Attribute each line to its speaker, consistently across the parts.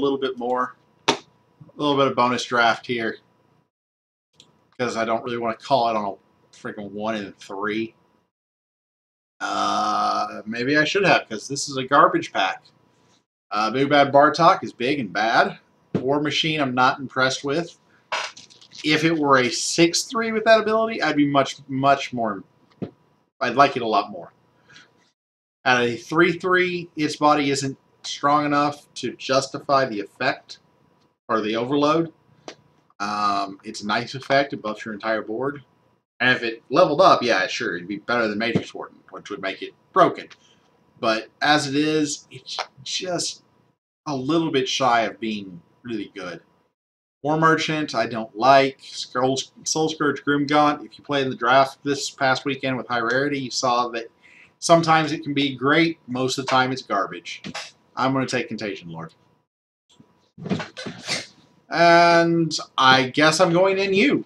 Speaker 1: little bit more. A little bit of bonus draft here. Because I don't really want to call it on a freaking 1 and 3. Maybe I should have, because this is a garbage pack. Big Bad Bartok is big and bad. War Machine I'm not impressed with. If it were a 6-3 with that ability, I'd be much more. I'd like it a lot more. At a 3-3, its body isn't strong enough to justify the effect or the overload. It's a nice effect. It buffs your entire board. And if it leveled up, yeah, sure, it'd be better than Matrix Warden, which would make it broken. But as it is, it's just a little bit shy of being really good. War Merchant, I don't like. Soul Scourge Grimgaunt, if you played in the draft this past weekend with high rarity, you saw that sometimes it can be great, most of the time it's garbage. I'm going to take Contagion Lord. And I guess I'm going in you.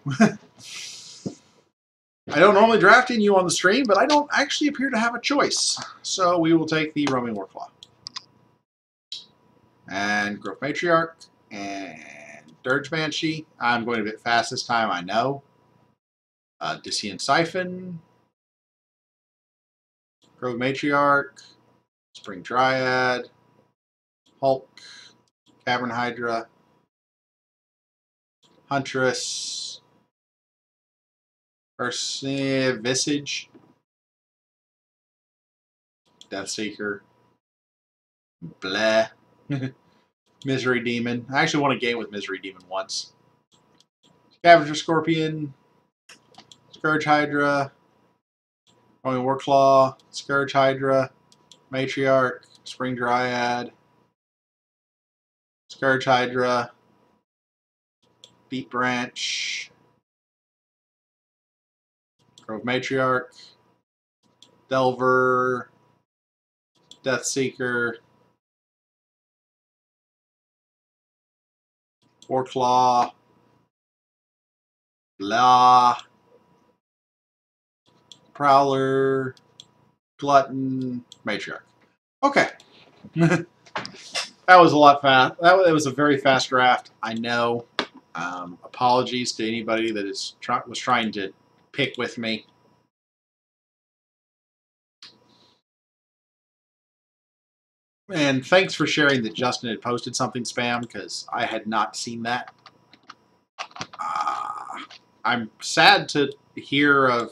Speaker 1: I don't normally draft in you on the stream, but I don't actually appear to have a choice. So we will take the Roaming Warclaw. And Growth Matriarch. And Dirge Banshee. I'm going a bit fast this time, I know. Discian Siphon. Grove Matriarch. Spring Dryad. Hulk. Cavern Hydra. Huntress. Visage. Deathseeker. Blah. Misery Demon. I actually won a game with Misery Demon once. Scavenger Scorpion. Scourge Hydra. Roaming Warclaw. Scourge Hydra. Matriarch. Spring Dryad. Scourge Hydra. Beat Branch. Grove Matriarch. Delver. Deathseeker. Warclaw. Blah. Prowler. Glutton. Matriarch. Okay. That was a lot fast. That was a very fast draft. I know. Apologies to anybody that was trying to pick with me. And thanks for sharing that Justin had posted something spam, because I had not seen that. I'm sad to hear of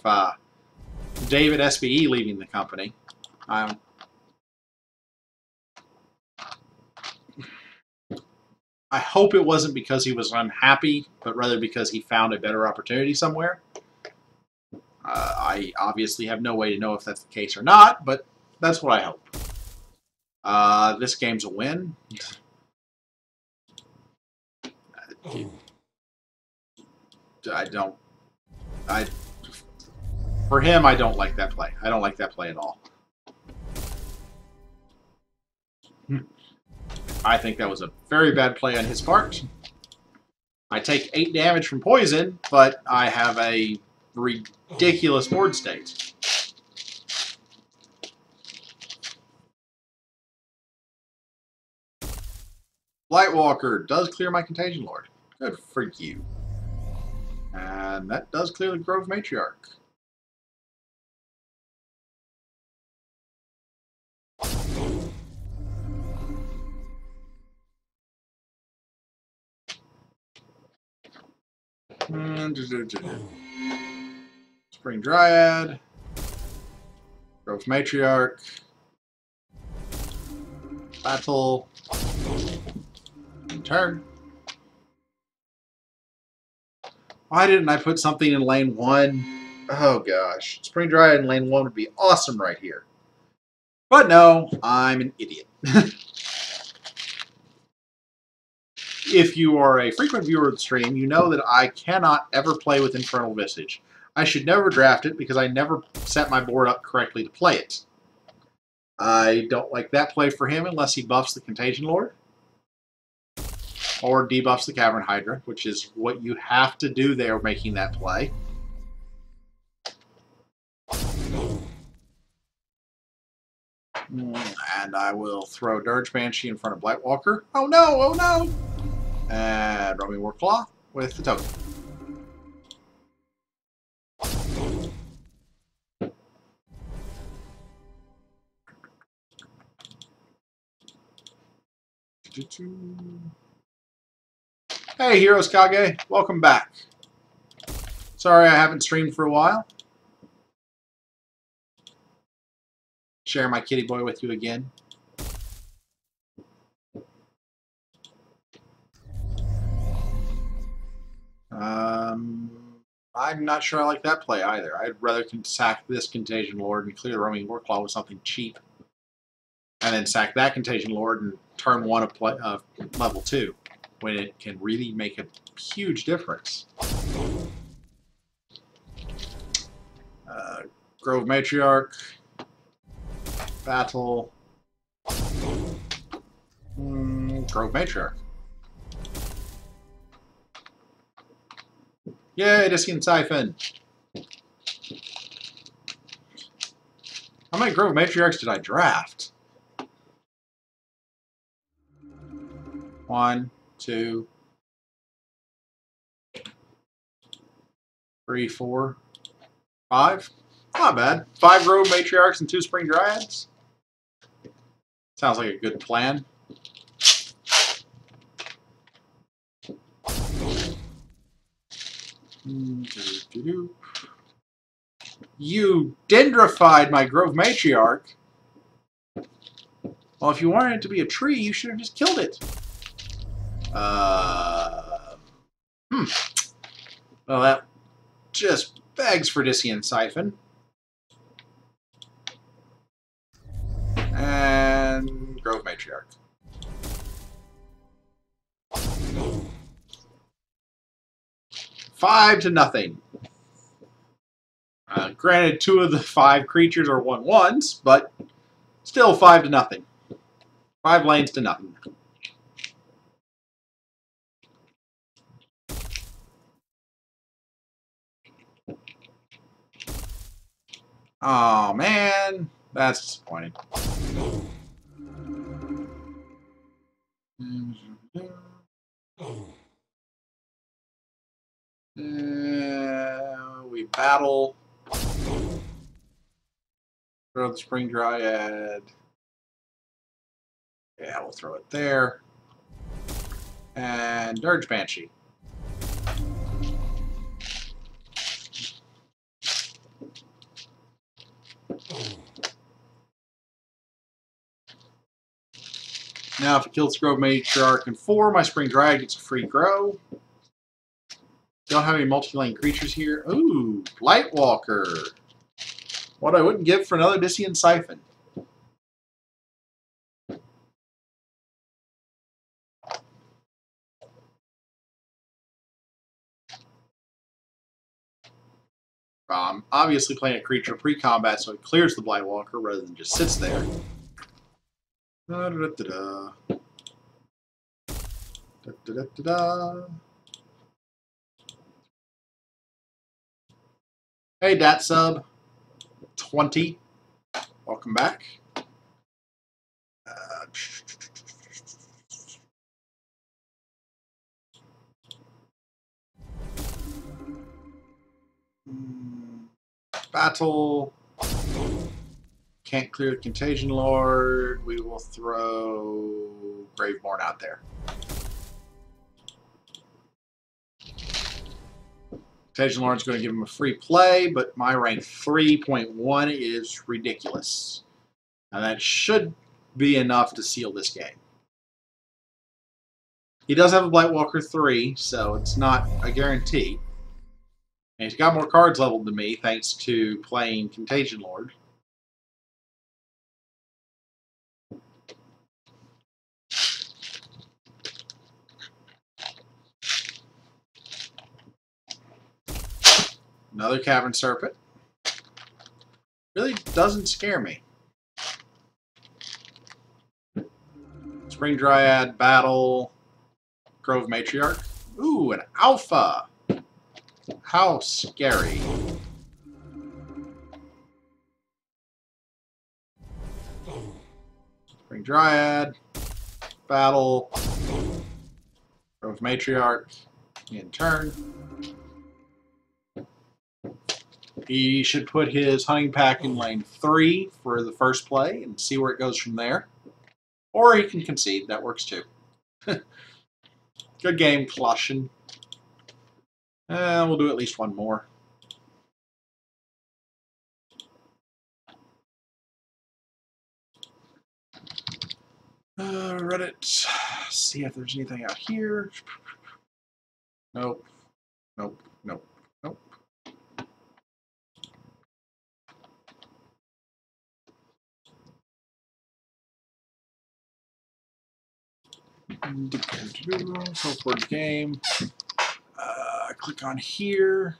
Speaker 1: David SBE leaving the company. I hope it wasn't because he was unhappy, but rather because he found a better opportunity somewhere. I obviously have no way to know if that's the case or not, but that's what I hope. This game's a win. For him, I don't like that play. I don't like that play at all. I think that was a very bad play on his part. I take 8 damage from poison, but I have a ridiculous board state. Blightwalker does clear my Contagion Lord. Good for you. And that does clear the Grove Matriarch. Spring Dryad. Grove Matriarch. Battle. Turn. Why didn't I put something in lane 1? Oh gosh. Spring Dryad in lane 1 would be awesome right here. But no, I'm an idiot. If you are a frequent viewer of the stream, you know that I cannot ever play with Infernal Visage. I should never draft it because I never set my board up correctly to play it. I don't like that play for him unless he buffs the Contagion Lord. Or debuffs the Cavern Hydra, which is what you have to do there making that play. And I will throw Dirge Banshee in front of Blightwalker. Oh no! Oh no! And Roaming Warclaw with the token. Hey, Heroes Kage. Welcome back. Sorry I haven't streamed for a while. Share my kitty boy with you again. I'm not sure I like that play either. I'd rather sack this Contagion Lord and clear the Roaming Warclaw with something cheap. And then sack that Contagion Lord and turn one of level 2, when it can really make a huge difference. Grove Matriarch. Battle. Grove Matriarch. Yay, Discian Siphon. How many Grove Matriarchs did I draft? 1, 2, 3, 4, 5. Not bad. 5 Grove Matriarchs and 2 Spring Dryads. Sounds like a good plan. You dendrified my Grove Matriarch. Well, if you wanted it to be a tree, you should have just killed it. Well, that just begs for Discian Siphon. And Grove Matriarch. Five to nothing. Granted, 2 of the 5 creatures are 1/1s, but still 5 to nothing. 5 lanes to nothing. Oh man, that's disappointing. We battle. Throw the Spring Dryad. Yeah, we'll throw it there. And Dirge Banshee. Now, if it kills Grove Matriarch in 4, my Spring Dryad gets a free grow. Don't have any multi-lane creatures here. Ooh, Blightwalker. What I wouldn't give for another Discian Siphon. Obviously playing a creature pre-combat, so it clears the Blightwalker rather than just sits there. Da, da, da, da, da, da, da, da, da. Hey, DatSub 20, welcome back. Battle. Can't clear the Contagion Lord. We will throw Graveborn out there. Contagion Lord's going to give him a free play, but my rank 3.1 is ridiculous. And that should be enough to seal this game. He does have a Blightwalker 3, so it's not a guarantee. And he's got more cards leveled than me, thanks to playing Contagion Lord. Another Cavern Serpent. Really doesn't scare me. Spring Dryad, Battle, Grove Matriarch. Ooh, an Alpha! How scary. Bring Dryad. Battle. Growth Matriarch. In turn. He should put his hunting pack in lane 3 for the first play and see where it goes from there. Or he can concede. That works too. Good game, Flushing. We'll do at least one more. Reddit. See if there's anything out here. Nope. Nope. Nope. Nope. So for the game, click on here.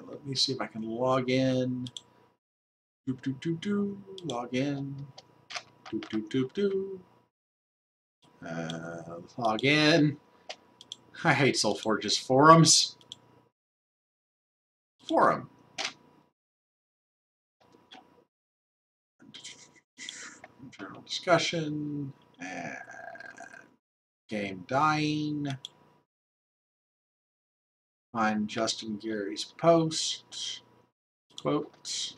Speaker 1: Let me see if I can log in. Log in. Log in. I hate Soulforge's forums. Forum. General discussion. And game dying. Find Justin Gary's post. Quotes.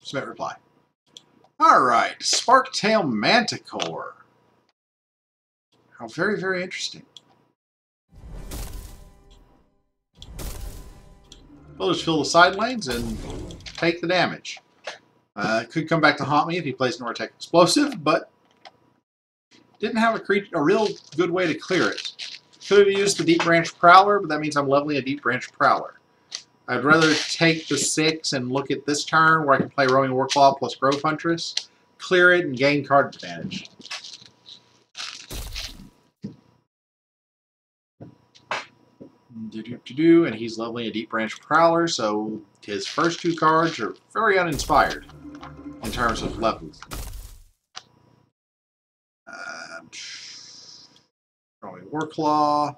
Speaker 1: Submit reply. All right, Sparktail Manticore. How very, very interesting. We'll just fill the side lanes and take the damage. Could come back to haunt me if he plays Nortec Explosive, but didn't have a real good way to clear it. Could have used the Deep Branch Prowler, but that means I'm leveling a Deep Branch Prowler. I'd rather take the 6 and look at this turn where I can play Roaming Warclaw plus Grove Huntress, clear it, and gain card advantage. And he's leveling a Deep Branch Prowler, so his first 2 cards are very uninspired in terms of levels. Roaming Warclaw.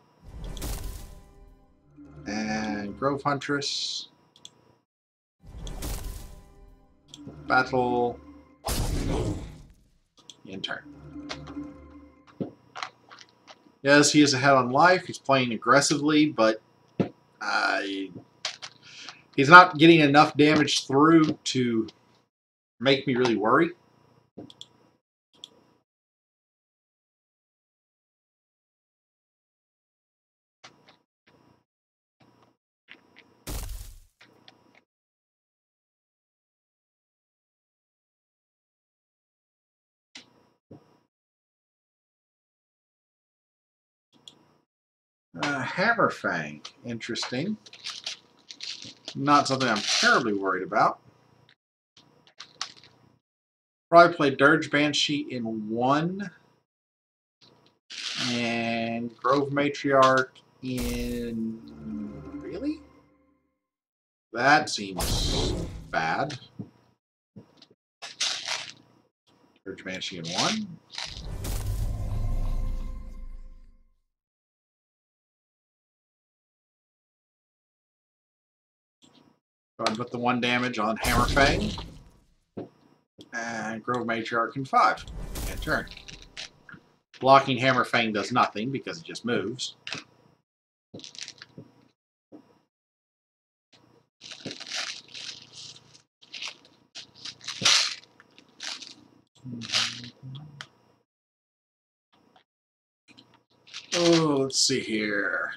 Speaker 1: And Grove Huntress. Battle. In turn. Yes, he is ahead on life. He's playing aggressively, but he's not getting enough damage through to make me really worry. Hammerfang, interesting. Not something I'm terribly worried about. Probably play Dirge Banshee in 1. And Grove Matriarch in... Really? That seems bad. Dirge Banshee in 1. Go ahead and put the 1 damage on Hammerfang. And Grove Matriarch in 5. And turn. Blocking Hammerfang does nothing because it just moves. Oh, let's see here.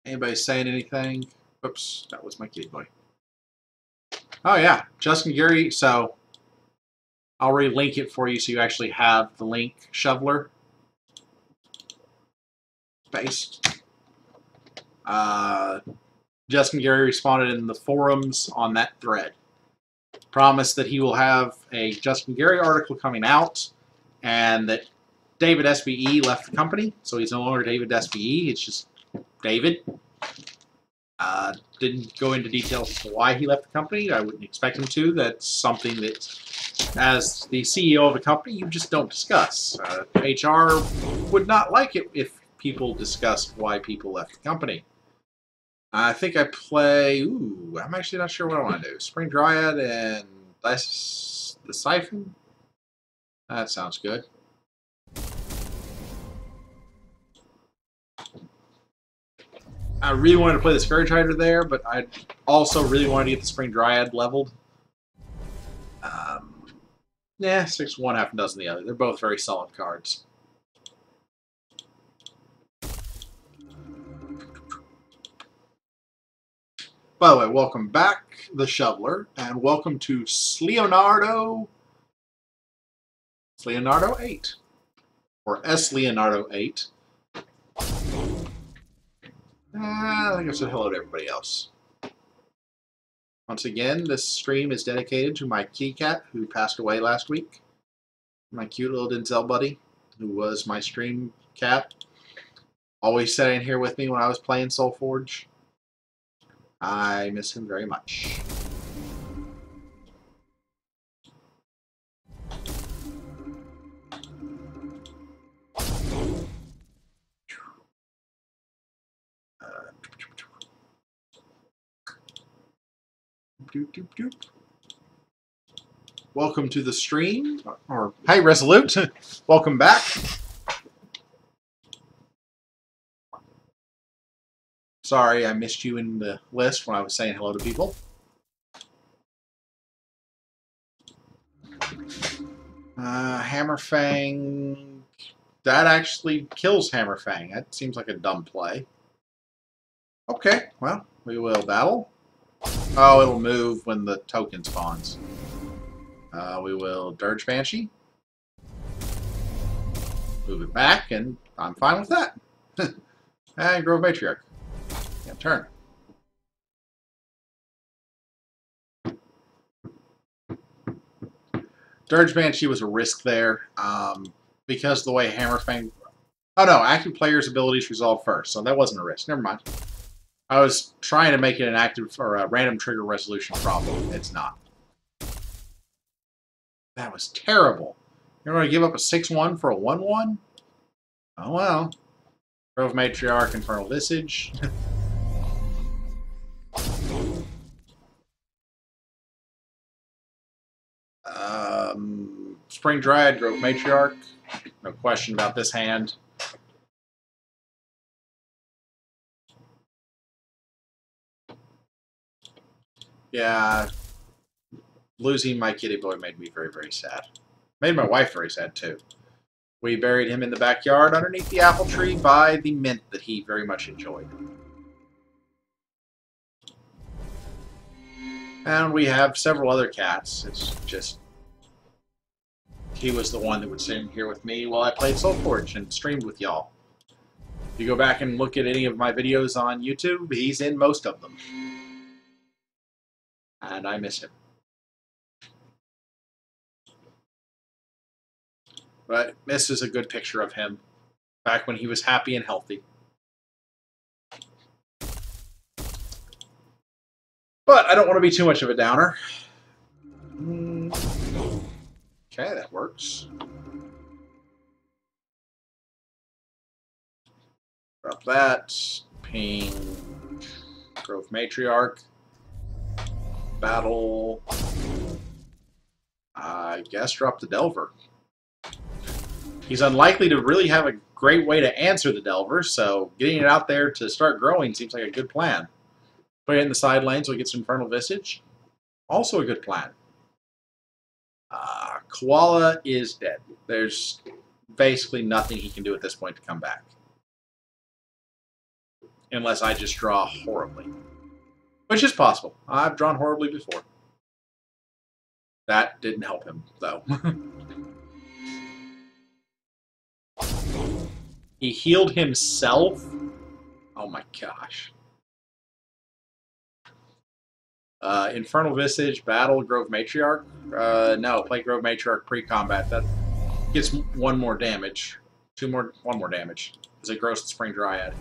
Speaker 1: Anybody saying anything? Oops, that was my kitty boy. Oh yeah, Justin Gary. So I'll relink it for you so you actually have the link. Shoveler. Paste. Justin Gary responded in the forums on that thread. Promised that he will have a Justin Gary article coming out, and that David SBE left the company, so he's no longer David SBE. It's just David. Didn't go into details as to why he left the company. I wouldn't expect him to. That's something that, as the CEO of a company, you just don't discuss. HR would not like it if people discussed why people left the company. I think I play... Ooh, I'm actually not sure what I want to do. Spring Dryad and the Siphon? That sounds good. I really wanted to play the Scourge Rider there, but I also really wanted to get the Spring Dryad leveled. Yeah, 6 one, half a dozen the other. They're both very solid cards. By the way, welcome back, the Shoveler, and welcome to Leonardo 8, or S Leonardo 8. I think I said hello to everybody else. Once again, this stream is dedicated to my kitty cat who passed away last week. My cute little Denzel buddy, who was my stream cat. Always sat in here with me when I was playing Soulforge. I miss him very much. Doop, doop, doop. Welcome to the stream. Or, hey, Resolute. Welcome back. Sorry, I missed you in the list when I was saying hello to people. Hammerfang. That actually kills Hammerfang. That seems like a dumb play. Okay, well, we will battle. Oh, it'll move when the token spawns. We will Dirge Banshee. Move it back, and I'm fine with that. And Grove Matriarch. Yeah, turn. Dirge Banshee was a risk there, because of the way Hammerfang... Oh no, active player's abilities resolve first, so that wasn't a risk. Never mind. I was trying to make it an active or a random trigger resolution problem. It's not. That was terrible. You're going to give up a 6-1 for a 1-1? Oh well. Grove Matriarch, Infernal Visage. Spring Dryad, Grove Matriarch. No question about this hand. Yeah, losing my kitty boy made me very, very sad. Made my wife very sad, too. We buried him in the backyard underneath the apple tree by the mint that he very much enjoyed. And we have several other cats. It's just... He was the one that would sit in here with me while I played Soulforge and streamed with y'all. If you go back and look at any of my videos on YouTube, he's in most of them. And I miss him. But this is a good picture of him back when he was happy and healthy. But I don't want to be too much of a downer. Okay, that works. Drop that. Ping. Grove Matriarch. Battle. I guess drop the Delver. He's unlikely to really have a great way to answer the Delver, so getting it out there to start growing seems like a good plan. Put it in the side lane so he gets Infernal Visage. Also a good plan. Koala is dead. There's basically nothing he can do at this point to come back. Unless I just draw horribly. Which is possible. I've drawn horribly before. That didn't help him, though. He healed himself? Oh my gosh. Infernal Visage, Battle, Grove Matriarch? No, play Grove Matriarch pre-combat. That gets one more damage. One more damage. As it grows the Spring Dryad.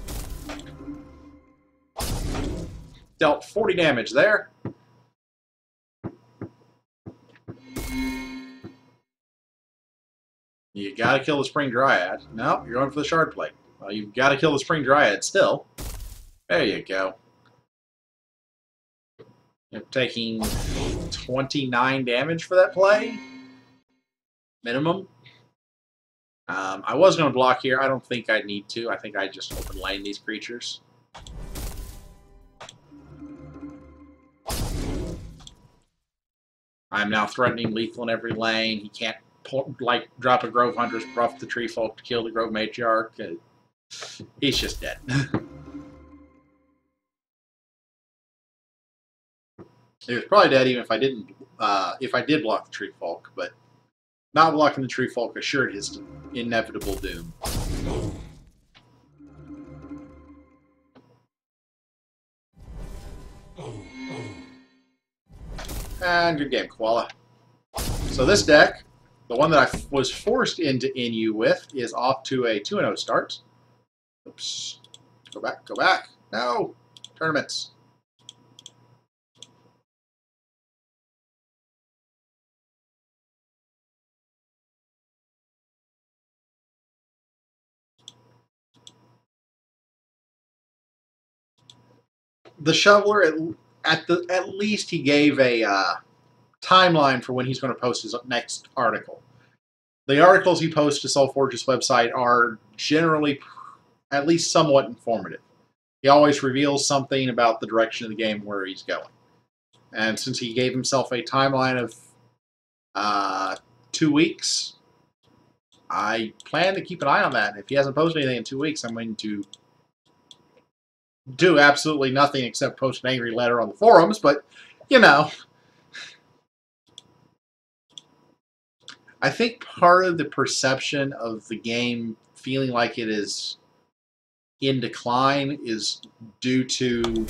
Speaker 1: Dealt 40 damage there. You gotta kill the Spring Dryad. No, you're going for the Shard Plate. Well, you've gotta kill the Spring Dryad still. There you go. You're taking 29 damage for that play. Minimum. I was going to block here. I don't think I need to. I think I just open lane these creatures. I'm now threatening lethal in every lane. He can't drop a Grove Hunter's buff the Tree Folk to kill the Grove Matriarch. He's just dead. He was probably dead even if I didn't. If I did block the Tree Folk, but not blocking the Tree Folk assured his inevitable doom. And good game, Koala. So this deck, the one that I was forced into NU with, is off to a 2-0 start. Oops. Go back, go back. No! Tournaments. The Shoveler, at least he gave a timeline for when he's going to post his next article. The articles he posts to Soulforge's website are generally at least somewhat informative. He always reveals something about the direction of the game where he's going. And since he gave himself a timeline of 2 weeks, I plan to keep an eye on that. If he hasn't posted anything in 2 weeks, I'm going to do absolutely nothing except post an angry letter on the forums, but, you know. I think part of the perception of the game feeling like it is in decline is due to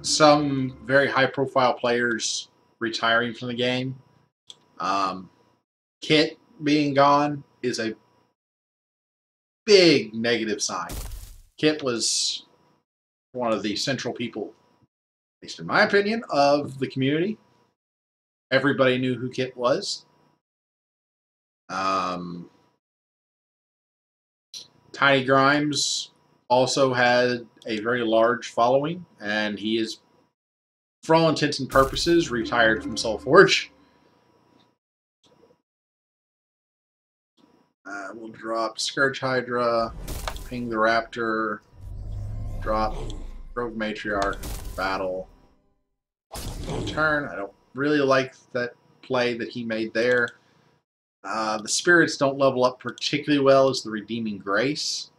Speaker 1: some very high-profile players retiring from the game. Kit being gone is a big negative sign. Kit was one of the central people, at least in my opinion, of the community. Everybody knew who Kit was. Tiny Grimes also had a very large following, and he is, for all intents and purposes, retired from Soulforge. We'll drop Scourge Hydra, Ping the Raptor, drop Grove Matriarch, Battle, turn. I don't really like that play that he made there. The spirits don't level up particularly well as the Redeeming Grace,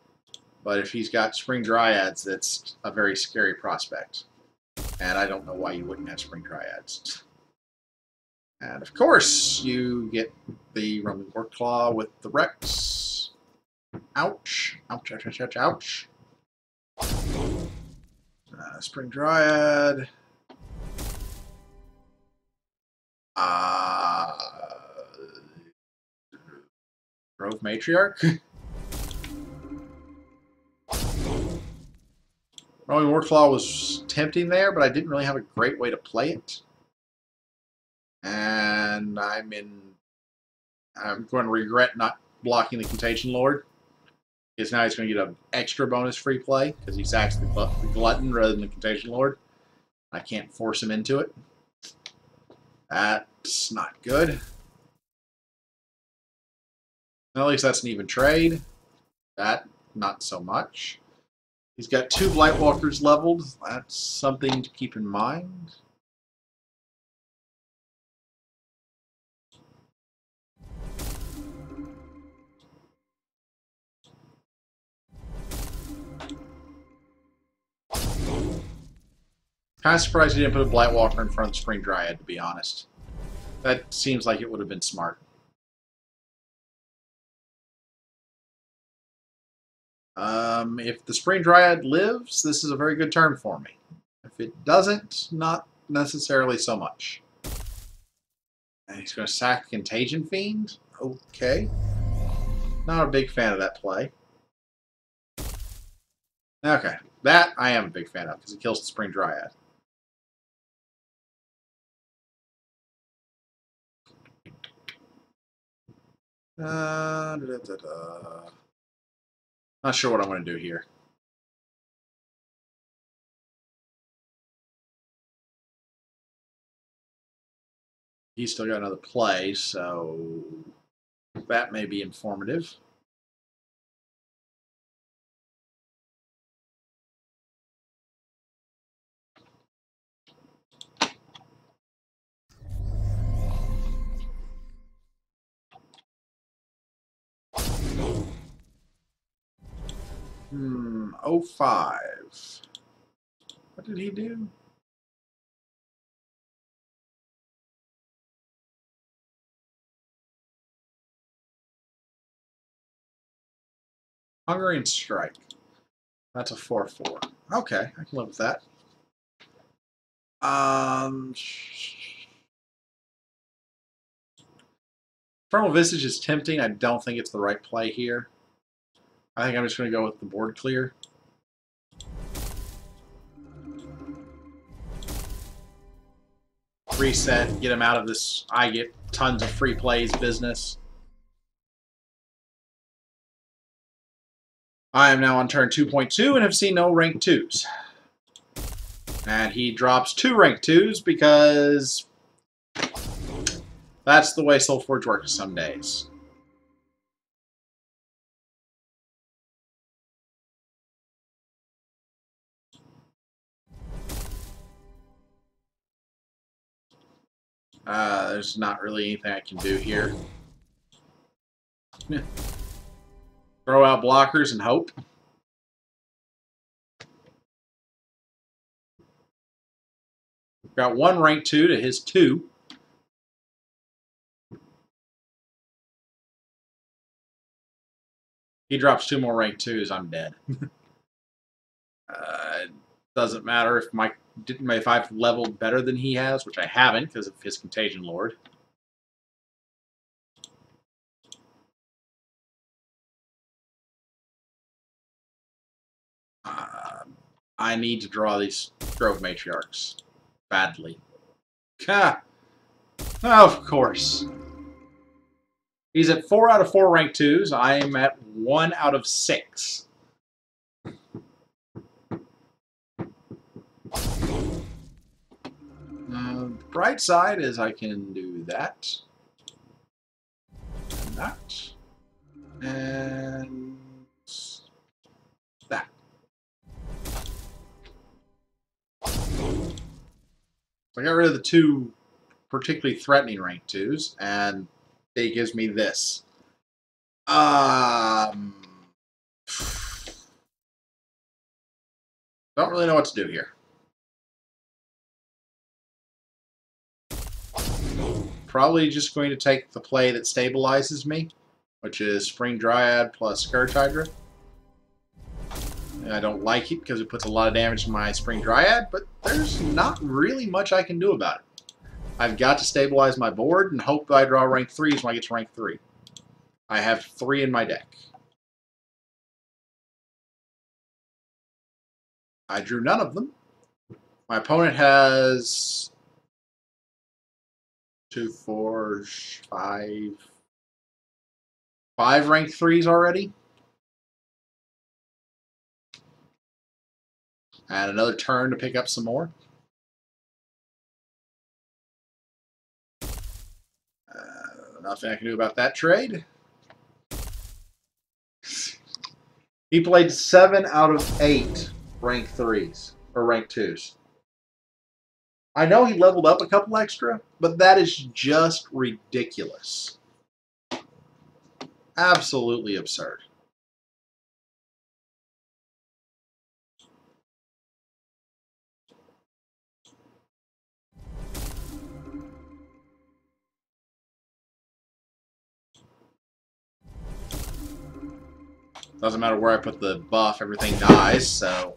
Speaker 1: but if he's got Spring Dryads, that's a very scary prospect. And I don't know why you wouldn't have Spring Dryads. And of course, you get the Roman Warclaw with the Rex. Ouch. Ouch, ouch, ouch, ouch, ouch. Spring Dryad. Grove Matriarch. Roman Warclaw was tempting there, but I didn't really have a great way to play it. And I'm going to regret not blocking the Contagion Lord. Because now he's going to get an extra bonus free play, because he sacks the Glutton rather than the Contagion Lord. I can't force him into it. That's not good. At least that's an even trade. That, not so much. He's got 2 Blightwalkers leveled. That's something to keep in mind. Kind of surprised he didn't put a Blight Walker in front of the Spring Dryad, to be honest. That seems like it would have been smart. If the Spring Dryad lives, this is a very good turn for me. If it doesn't, not necessarily so much. And he's going to sack Contagion Fiend? Okay. Not a big fan of that play. Okay. That I am a big fan of, because it kills the Spring Dryad. Not sure what I'm going to do here. He's still got another play, so that may be informative. Hmm, 05. What did he do? Hungarian Strike. That's a 4/4. Okay, I can live with that. Infernal Visage is tempting. I don't think it's the right play here. I think I'm just going to go with the board clear. Reset, get him out of this I get tons of free plays business. I am now on turn 2.2 and have seen no rank 2s. And he drops 2 rank 2s because that's the way Soulforge works some days. There's not really anything I can do here. Throw out blockers and hope. Got 1 rank 2 to his 2. He drops 2 more rank 2s, I'm dead. It doesn't matter if I've leveled better than he has, which I haven't because of his Contagion Lord. I need to draw these Grove Matriarchs badly. Ha! Of course. He's at 4 out of 4 rank 2s. I am at 1 out of 6. The bright side is I can do that. And that. And that. So I got rid of the 2 particularly threatening rank 2s, and it gives me this. Don't really know what to do here. Probably just going to take the play that stabilizes me, which is Spring Dryad plus Scourge Hydra. I don't like it because it puts a lot of damage to my Spring Dryad, but there's not really much I can do about it. I've got to stabilize my board and hope that I draw rank 3s when I get to rank 3. I have 3 in my deck. I drew none of them. My opponent has 2, 4, 5 rank 3s already. And another turn to pick up some more. Nothing I can do about that trade. He played 7 out of 8 rank 3s, or rank 2s. I know he leveled up a couple extra, but that is just ridiculous. Absolutely absurd. Doesn't matter where I put the buff, everything dies, so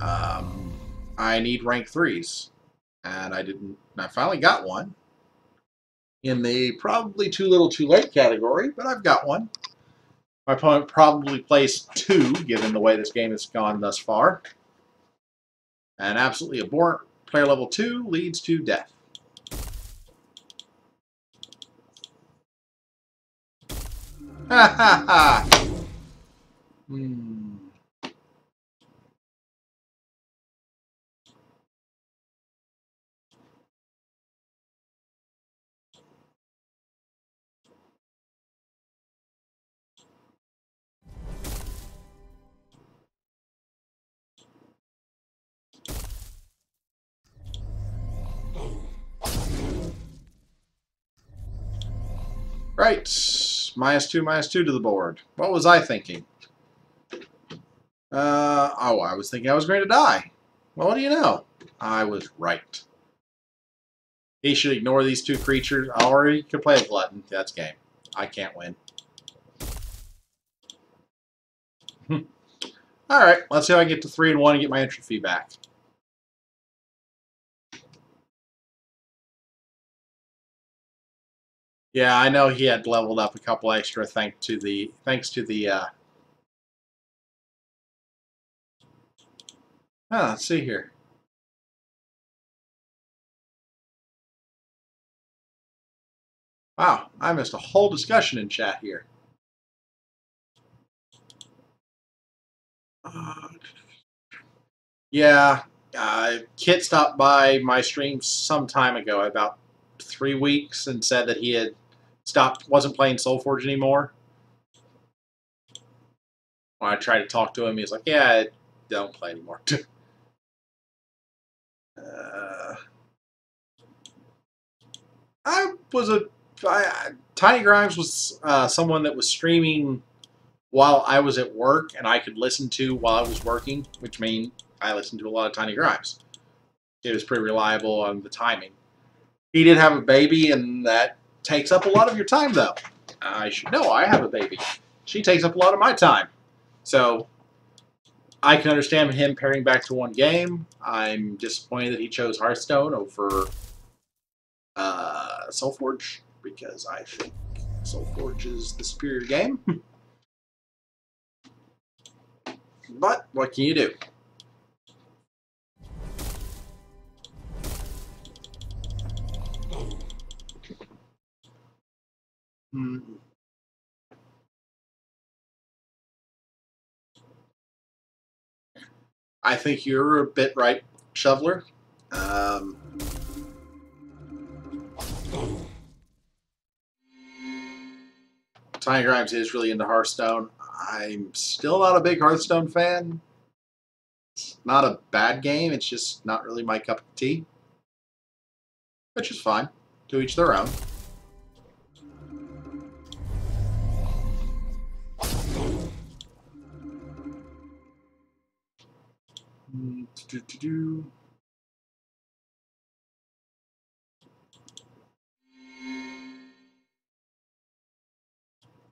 Speaker 1: I need rank 3s. And I didn't. I finally got one in the probably too little too late category, but I've got one. My opponent probably placed 2, given the way this game has gone thus far. And absolutely abhorrent player level 2 leads to death. Ha ha ha! Right. -2 to the board. What was I thinking? Oh, I was thinking I was going to die. Well, what do you know? I was right. He should ignore these 2 creatures, or he could play a glutton. That's game. I can't win. Alright, let's see if I can get to 3 and 1 and get my entry fee back. Yeah, I know he had leveled up a couple extra thanks to the let's see here. Wow, I missed a whole discussion in chat here. Yeah, Kit stopped by my stream some time ago, about 3 weeks, and said that he had wasn't playing SoulForge anymore. When I tried to talk to him, he was like, "Yeah, I don't play anymore." Tiny Grimes was someone that was streaming while I was at work, and I could listen to while I was working, which means I listened to a lot of Tiny Grimes. It was pretty reliable on the timing. He did have a baby, and that takes up a lot of your time, though. I should know I have a baby. She takes up a lot of my time. So I can understand him paring back to one game. I'm disappointed that he chose Hearthstone over SoulForge, because I think SoulForge is the superior game. But what can you do? I think you're a bit right, Shoveler. Tiny Grimes is really into Hearthstone. I'm still not a big Hearthstone fan. It's not a bad game. It's just not really my cup of tea. Which is fine. To each their own.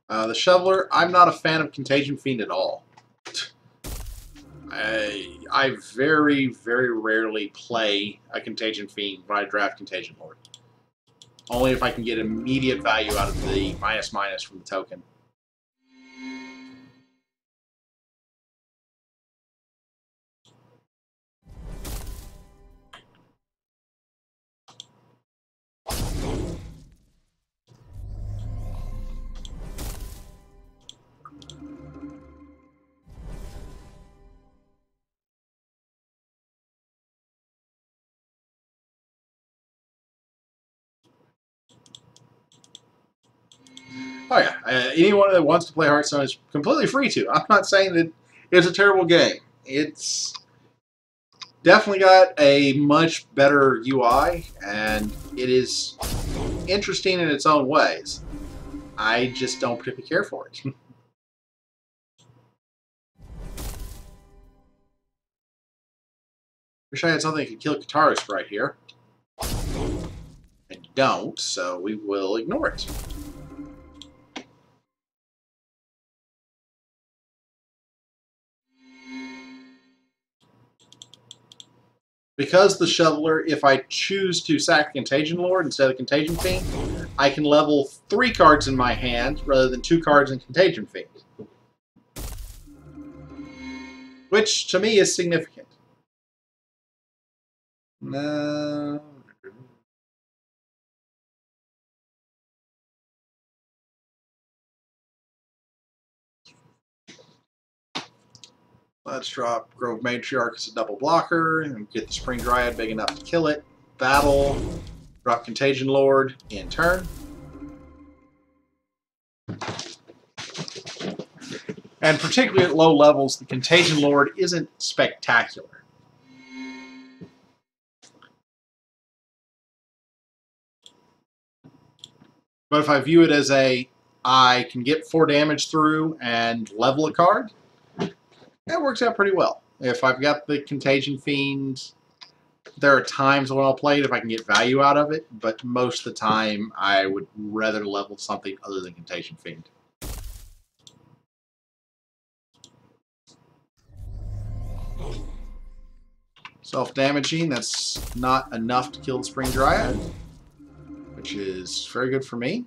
Speaker 1: The Shoveler, I'm not a fan of Contagion Fiend at all. I very, very rarely play a Contagion Fiend when I draft Contagion Lord. Only if I can get immediate value out of the --/ from the token. Oh yeah, anyone that wants to play Hearthstone is completely free to. I'm not saying that it's a terrible game. It's definitely got a much better UI, and it is interesting in its own ways. I just don't particularly care for it. Wish I had something that could kill Kataris right here. I don't, so we will ignore it. Because the Shoveler, if I choose to sack the Contagion Lord instead of the Contagion Fiend, I can level 3 cards in my hand rather than 2 cards in Contagion Fiend. Which, to me, is significant. No. Let's drop Grove Matriarch as a double blocker and get the Spring Dryad big enough to kill it. Battle. Drop Contagion Lord in turn. And particularly at low levels, the Contagion Lord isn't spectacular. But if I view it as I can get 4 damage through and level a card, that works out pretty well. If I've got the Contagion Fiend, there are times when I'll play it if I can get value out of it, but most of the time I would rather level something other than Contagion Fiend. Self-damaging, that's not enough to kill the Spring Dryad, which is very good for me.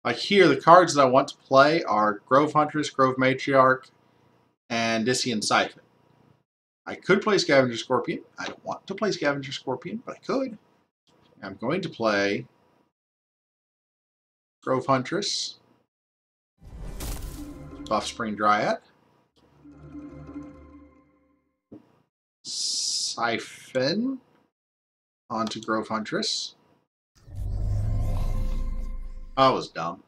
Speaker 1: Like here, the cards that I want to play are Grove Huntress, Grove Matriarch, and Dissian Siphon. I could play Scavenger Scorpion. I don't want to play Scavenger Scorpion, but I could. I'm going to play Grove Huntress, buff Spring Dryad, Siphon onto Grove Huntress. Oh, that was dumb.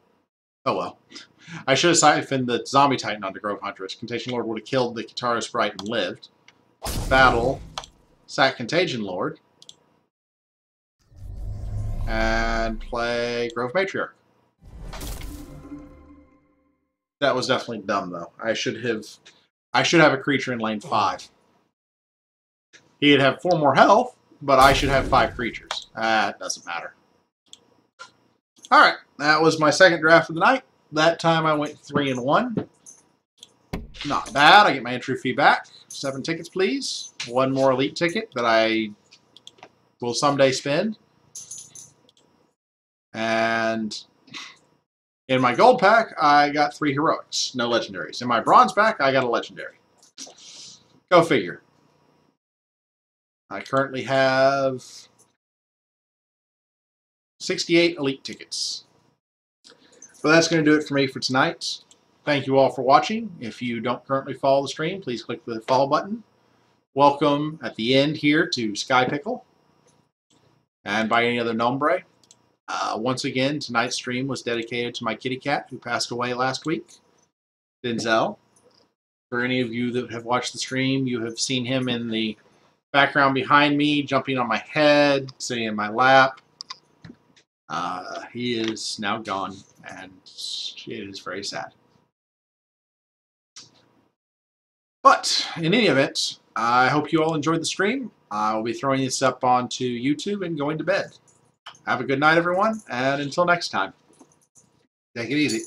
Speaker 1: Oh well. I should have siphoned the Zombie Titan onto Grove Huntress. Contagion Lord would have killed the Katara Sprite and lived. Battle. Sack Contagion Lord. And play Grove Matriarch. That was definitely dumb, though. I should have a creature in lane 5. He'd have 4 more health, but I should have 5 creatures. That doesn't matter. Alright, that was my second draft of the night. That time I went 3-1. Not bad. I get my entry fee back. 7 tickets, please. 1 more elite ticket that I will someday spend. And in my gold pack, I got 3 heroics. No legendaries. In my bronze pack, I got a legendary. Go figure. I currently have 68 elite tickets. But that's going to do it for me for tonight. Thank you all for watching. If you don't currently follow the stream, please click the follow button. Welcome at the end here to Sky Pickle and by any other nombre. Once again, tonight's stream was dedicated to my kitty cat who passed away last week, Denzel. For any of you that have watched the stream, you have seen him in the background behind me, jumping on my head, sitting in my lap. He is now gone, and it is very sad. But, in any event, I hope you all enjoyed the stream. I will be throwing this up onto YouTube and going to bed. Have a good night, everyone, and until next time, take it easy.